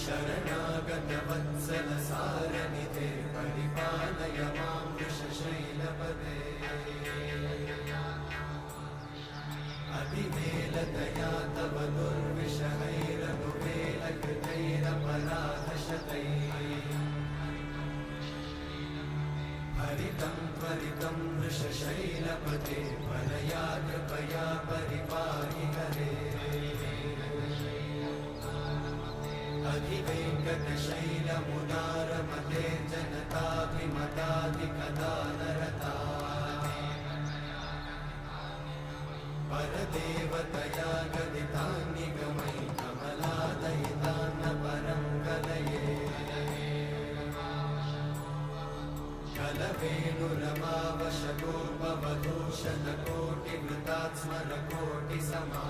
शरणागतवत्सल सारनिधे परिपालय मां वृषशैलपदे अतिवेलतया तव दुर्विषहैरनुवेलकृतैरपराधशतैः हरितं त्वरितं वृषशैलपदे परया कृपया परिपाहि हरे अधिवेङ्कटशैलमुदारमते जनताभिमताधिकदानरता परदेवतया गदितान्निगमैः कमलादयितान्न परं कलये कलवेणुरमावशतोपवधूशतकोटिवृतात्स्मरकोटिसमा